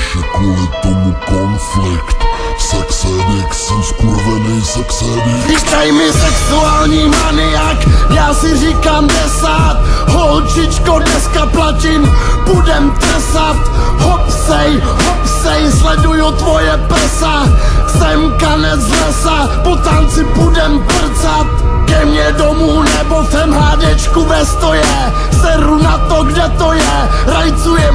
když je kvůli tomu konflikt. Sexedik, jsem skurvený sexedik. Když tady mi sexuální maniak, já si říkám 10. Holčičko, dneska platím, budem tresat. Hopsej, sleduju tvoje prsa. Jsem kanec z lesa, po tanci budem prcat. Ke mně domů nebo v MHDčku ve stoje. Seru na to, kde to je. Rajcuje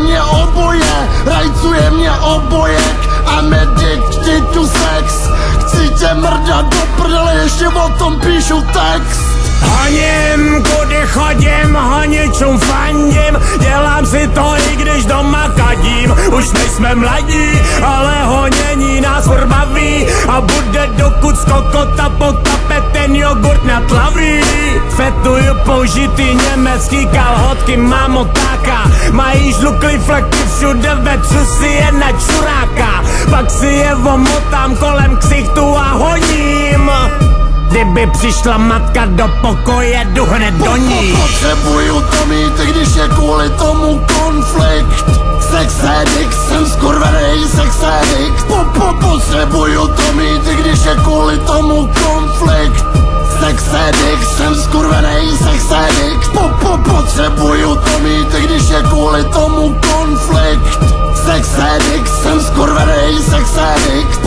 mě obojek. I'm addicted to sex. Chci tě mrdat do prdele, ještě o tom píšu text. Honím, kudy chodím, honičům fandím. Dělám si to, i když doma kadím. Už nejsme mladí, ale honění nás furt baví. A bude dokud z kokota pokape ten jogurt natlaví. Fetuju použitý německý kalhotky, mám otáka. Mají žluklý fleky všude, vetřu si je na čuráka. Pak si je omotám kolem ksichtu a honím. Kdyby přišla matka do pokoje, jdu hned do ní. Potřebuju to mít, když je kvůli tomu konflikt. Sexedik, jsem skurvenej sexedik. Potřebuju to mít, když je kvůli tomu konflikt. Sexedik, jsem skurvenej sexedik. Potřebuju to mít, když je kvůli tomu konflikt. Sexedik, jsem skurvenej sexedik.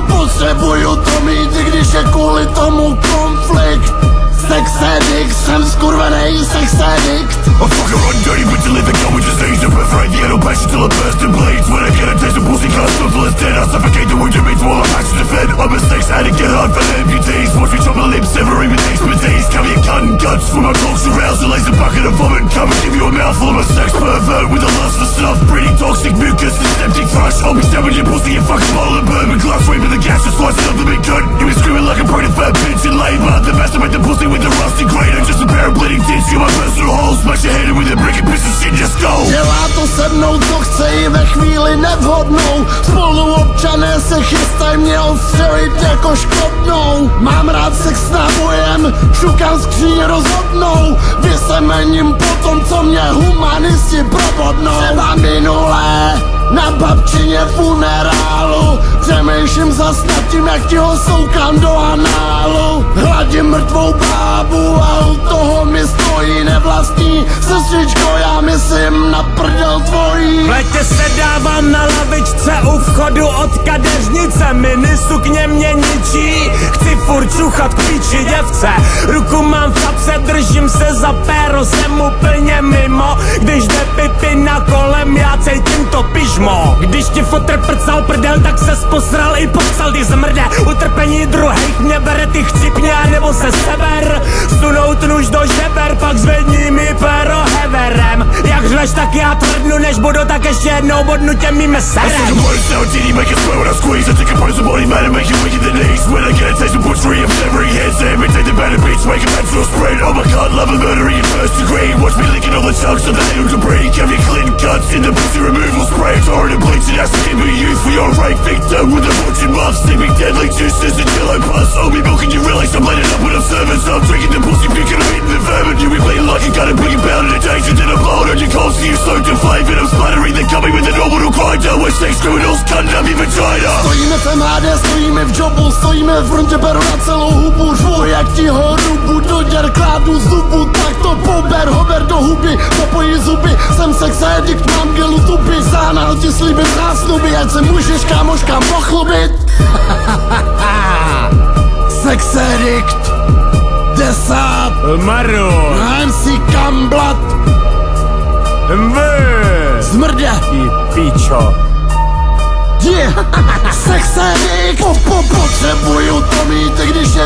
Potřebuju to mít, když je kvůli tomu konflikt. Sexedik, jsem skurvenej sexedik. I fuck around dirty bitch to live and go with just age. I perforate the idle passion till I burst in blades. When I get a taste of pussy can't stop till it's dead. I suffocate the word remains while I'm actually defend. I'm a sex addict, get hard for the amputees. Watch me chop my lips, severing with expertise. Carry a gun and guts from my cloaks aroused. And lays a bucket of vomit and come and give you a mouthful of a sex pervert with a lust for snuff. Breeding toxic mucus and septic thrush. I'll be stabbing your pussy and fucking bottle of bourbon glass. Raping the gas and slicing up the big cunt. You be screaming like a pregnant fat bitch in labor. The masturbate the pussy with the rusty grater. Just a pair of bleeding tits, you're my personal hole. Smash your head in with a brick and piss and shit, just go. Dělá to se mnou, co chce i ve chvíli nevhodnou. Spoluobčané se chystají mě odstřelit jako škodnou. Mám rád sex s nábojem, šukám skříň rozhodnou. Vysemením po tom, co mě humanisti probodnou. Třeba minulé na babčině funerálu. Přemýšlím zas nad tím, jak ti ho soukám do análu. Hladím mrtvou bábu a u toho mi stojí nevlastní sestřičko, já myslím na prdel tvojí. V létě se dávám na lavičce u vchodu od kadeřnice. Mini sukně mě ničí, chci furt čuchat k píči děvce. Ruku mám v kapse, držím se za péro, jsem úplně mimo. Když jde pipina kolem, já cítím to pižmo. Když ti fotr prcal prdel, tak se posral i popsal, ty zmrde. Utrpení druhejch mě bere, ty chcípně, nebo se sever. Sunout nůž do žeber, pak zvedni mi péro heverem. Jak řveš, tak já tvrdnu, než budu, tak ještě jednou bodnu těm mým serem. With the fortune muff, steaming deadly juices until I bust. I'll be milking you relics, I'm lighting up with a service. I'm drinking the pussy, picking up eating the vermin. You be bleeding like you got a big pound in a danger. Then I'm blowing on your coals, so you soaked in flame. And I'm splattering, then coming with an orbital grinder. Where sex criminals cut up your vagina. Stojíme v MHD, stojíme v jobu, stojíme v frontě, beru na celou hubu. Řvu jak ti ho rubu, do děr kládu zubu. Tak to pober, hober do huby, zapojí zuby. Jsem sex addict, mám gelu tuby. Zánal ti slíbím zásnuby, ať se můžeš kámoškám pochlubit. Sex addict 10 Maru MC Kamblat Zmrde I pičo. Yeah. Sex addict Potřebuju to mít, když